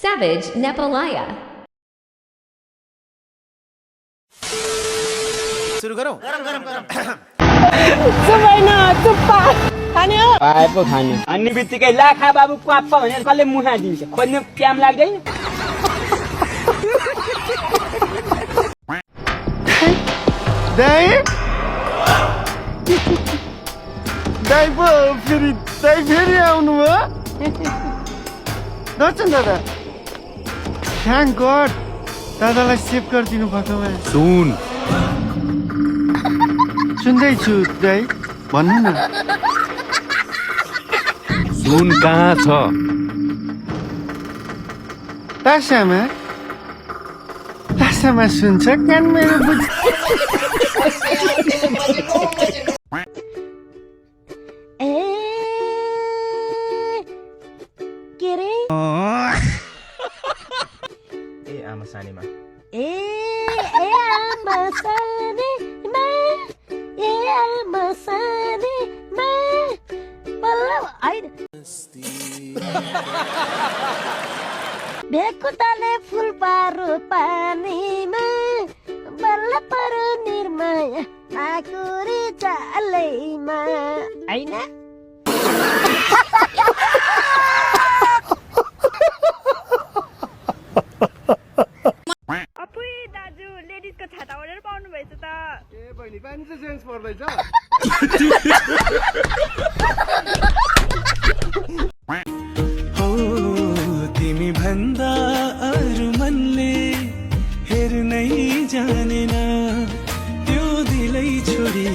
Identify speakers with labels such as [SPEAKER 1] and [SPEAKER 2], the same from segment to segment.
[SPEAKER 1] Savage Nepalaya.
[SPEAKER 2] सुरु गरौँ
[SPEAKER 3] सुबाइना चुप्पा खाने हो
[SPEAKER 4] पाएको खाने अन्य बित्तिकै लाखा बाबु क्वाप्पा भनेर कसले मुखा दिन्छ खोज्नु प्याम लाग्दैन
[SPEAKER 2] दाइ दाइ पो फेरि आउनुभयो दर्शन दादा थ्याङ्क गड दादालाई सेभ गरिदिनु भएको भए सुन्दैछु दाइ भन्नु न
[SPEAKER 5] सुन कहाँ छ
[SPEAKER 2] तासामा सुन्छ कान मेरो बुझ
[SPEAKER 6] ए आमा सानीमा
[SPEAKER 3] ढेकुटाले फुल पारो पानीमा बल्ल परो निर्माया आकुरी चालैमा हैन
[SPEAKER 7] अपुई दाजु लेडिजको छाता ओढेर पाउनु भएछ त
[SPEAKER 2] ए बहिनी पानी चाहिँ चेन्ज पर्दैछ
[SPEAKER 8] तिमी भन्दा अरू मनले हेर्नै जानेन त्यो दिलै छोडी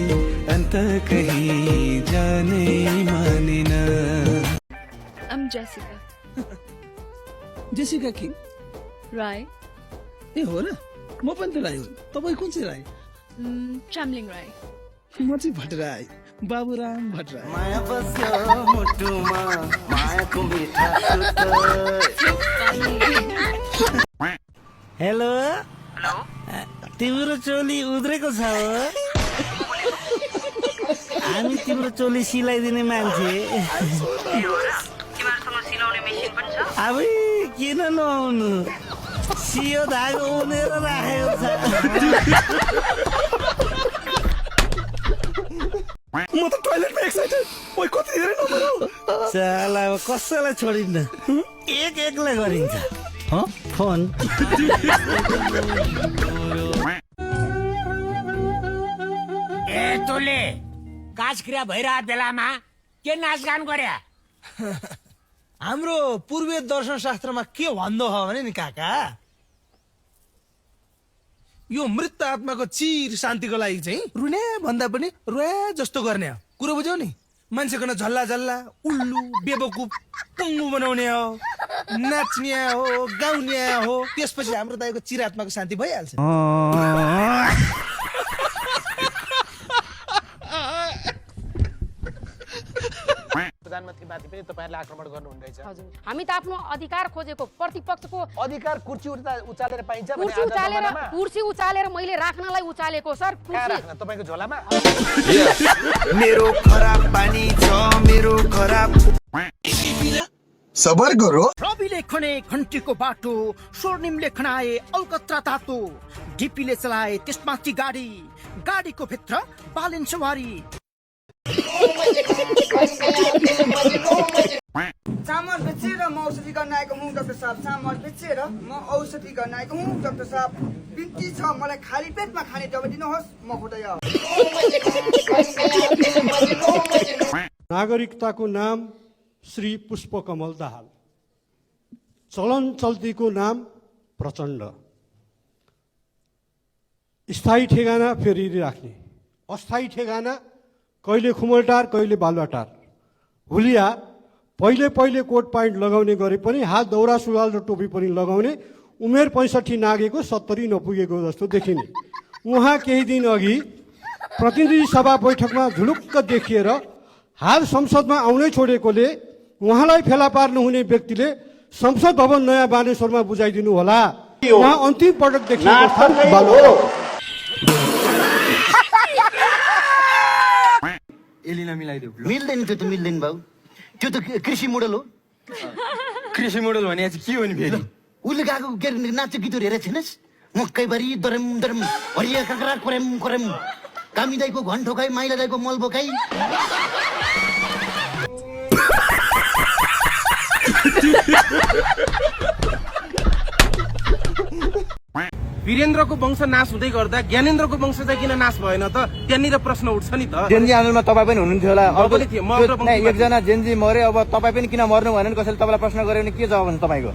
[SPEAKER 8] अन्त कहीँ जानै मानेन
[SPEAKER 7] I'm Jessica
[SPEAKER 8] Jessica king
[SPEAKER 7] Rai.
[SPEAKER 8] ए हो र म पनि त राई हुँ तपाईँ कुन चाहिँ राई
[SPEAKER 7] Chamling Rai.
[SPEAKER 8] म चाहिँ भट्टराई बाबुराम भट्टराई
[SPEAKER 2] माया बस्यो मुटुमा मायाको मिठा
[SPEAKER 8] हेलो तिम्रो चोली उद्रेको छ हो हामी तिम्रो चोली सिलाइदिने मान्छे अब किन नआउनु सियो धागो उनेर राखेको छ
[SPEAKER 6] म त टोयलेटमा एक्साइटेड ओइ कति धेरै नम्बर हो
[SPEAKER 8] चल अब कसैलाई छोडिन्न एक एकलाई गरिन्छ फोन
[SPEAKER 4] ए तोले काजक्रिया भइरहेको बेलामा के नाचगान गर्या
[SPEAKER 6] हाम्रो पूर्वीय दर्शन शास्त्रमा के भन्दो हो भने नि काका यो मृत आत्माको चिर शान्तिको लागि चाहिँ रुने भन्दा पनि रुए जस्तो गर्ने हो कुरो बुझ्यौ नि मान्छेको न झल्ला झल्ला उल्लु बेवकुफ पङ्गु बनाउने हो नाच्ने हो गाउने हो त्यसपछि हाम्रो दाइको चिर आत्माको शान्ति भइहाल्छ
[SPEAKER 2] प्रधानमन्त्रीमाथि पनि तपाईँहरूले आक्रमण गर्नुहुँदैछ
[SPEAKER 9] हामी त आफ्नो अधिकार खोजेको प्रतिपक्षको
[SPEAKER 2] अधिकार कुर्सी उचालेर पाइन्छ भने
[SPEAKER 9] कुर्सी उचालेर मैले राख्नलाई उचालेको सर
[SPEAKER 2] राख्न तपाईँको झोलामा
[SPEAKER 8] मेरो खराब बानी छ मेरो खराब
[SPEAKER 10] सबर गरो
[SPEAKER 4] रविले खने घन्टीको बाटो स्वर्णिमले खनाए अलकत्रा तातो डिपीले चलाए त्यसमाथि गाडीको भित्र बालेन सवारी
[SPEAKER 11] चामल बेचेर म औषधि गर्न आएको हुँ डाक्टर साहब चामल बेचेर म औषधि गर्न आएको हुँ डाक्टर साहब बिन्ती छ मलाई खाली पेटमा खाने दबाई दिनुहोस् म हुँदै
[SPEAKER 12] नागरिकताको नाम श्री पुष्पकमल दाहाल चलन चल्तीको नाम प्रचण्ड स्थायी ठेगाना फेरि राख्ने अस्थायी ठेगाना कहिले खुमलटार कहिले बालुवाटार हुलिया पहिले कोट प्यान्ट लगाउने गरे पनि हात दौरा सुरुवाल र टोपी पनि लगाउने उमेर 65 नागेको 70 नपुगेको जस्तो देखिने उहाँ केही दिन अघि प्रतिनिधि सभा बैठकमा झुलुक्क देखिएर हाल संसदमा आउनै छोडेकोले उहाँलाई फेला पार्नु हुने व्यक्तिले संसद भवन नयाँ बानेश्वरमा बुझाइदिनु होला उहाँ अन्तिम पटक देखिएको स्थान बालो
[SPEAKER 6] एलिना मिलाइदेऊ
[SPEAKER 4] मिल्दैन त्यो त मिल्दैन बाबु त्यो त कृषि मोडल हो
[SPEAKER 6] कृषि मोडल भने चाहिँ के हो नि फेरि
[SPEAKER 8] उसले गाएको नाच्यो गीतहरू हेरेको छैनस् मकैबारी दरम दरम हरिया काँक्रा कोरेम कोरेम कामी दाईको घन ठोकाई माइला दाईको मल बोकाई
[SPEAKER 6] वीरेन्द्रको वंश नाश हुँदै गर्दा ज्ञानेन्द्रको वंश चाहिँ किन नाश भएन त त्यहाँनिर प्रश्न उठ्छ नि त
[SPEAKER 11] जेनजी आन्दोलनमा तपाईँ पनि हुनुहुन्थ्यो होला
[SPEAKER 6] म पनि थिएँ, म अग्र वंशमा थिएँ।
[SPEAKER 11] एकजना जेनजी मर्यो अब तपाईँ पनि किन मर्नु भनेर कसैले तपाईँलाई प्रश्न गर्यो भने के जवाब हुन्छ तपाईँको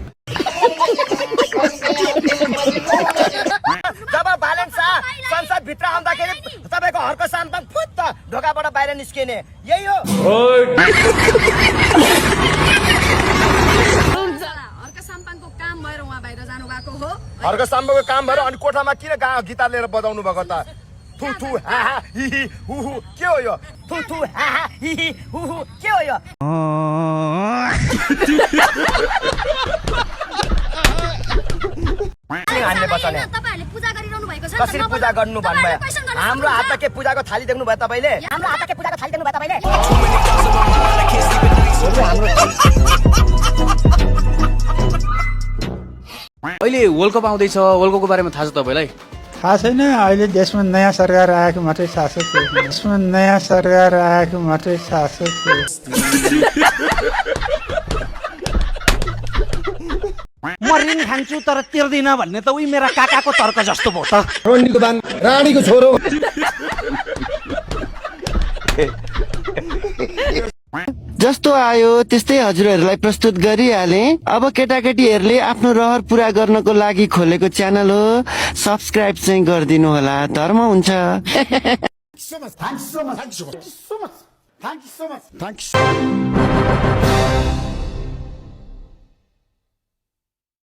[SPEAKER 4] जब बालन शाह संसद भित्र आउँदाखेरि तपाईँको हर्क साम्पाङ फुत्त ढोकाबाट बाहिर निस्किने यही हो
[SPEAKER 9] हर्क साम्पाङको काम भएर उहाँ बाहिर जानु भएको हो
[SPEAKER 4] हर्क साम्पाङको काम भएर अनि कोठामा किन गिटार लिएर बजाउनु भएको त थु थु हा हा हि हि हु हु के हो यो थु थु हा हा हि हि हु हु के हो यो
[SPEAKER 3] तपाईहरुले पूजा गरिरहनु भएको छ
[SPEAKER 4] कसरी पूजा गर्नु भन्नुभयो हाम्रो हातमा के पूजाको थाली देख्नु भयो तपाईले हाम्रो हातमा के पूजाको थाली देख्नु भयो तपाईले
[SPEAKER 5] अहिले वर्ल्ड कप आउँदैछ वर्ल्ड कपको बारेमा थाहा छ तपाईँलाई
[SPEAKER 11] थाहा छैन अहिले देशमा नयाँ सरकार आएको मात्रै थाहा छ देशमा नयाँ सरकार आएको मात्रै थाहा छ
[SPEAKER 8] म ऋण खान्छु तर तिर्दिन भन्ने त उही मेरा काकाको तर्क जस्तो भयो त
[SPEAKER 6] रानीको छोरो
[SPEAKER 2] जस्तो आयो त्यस्तै हजुरहरूलाई प्रस्तुत गरिहाले अब केटाकेटीहरूले आफ्नो रहर पुरा गर्नको लागि खोलेको च्यानल हो सब्स्क्राइब चाहिँ गरिदिनु होला धर्म हुन्छ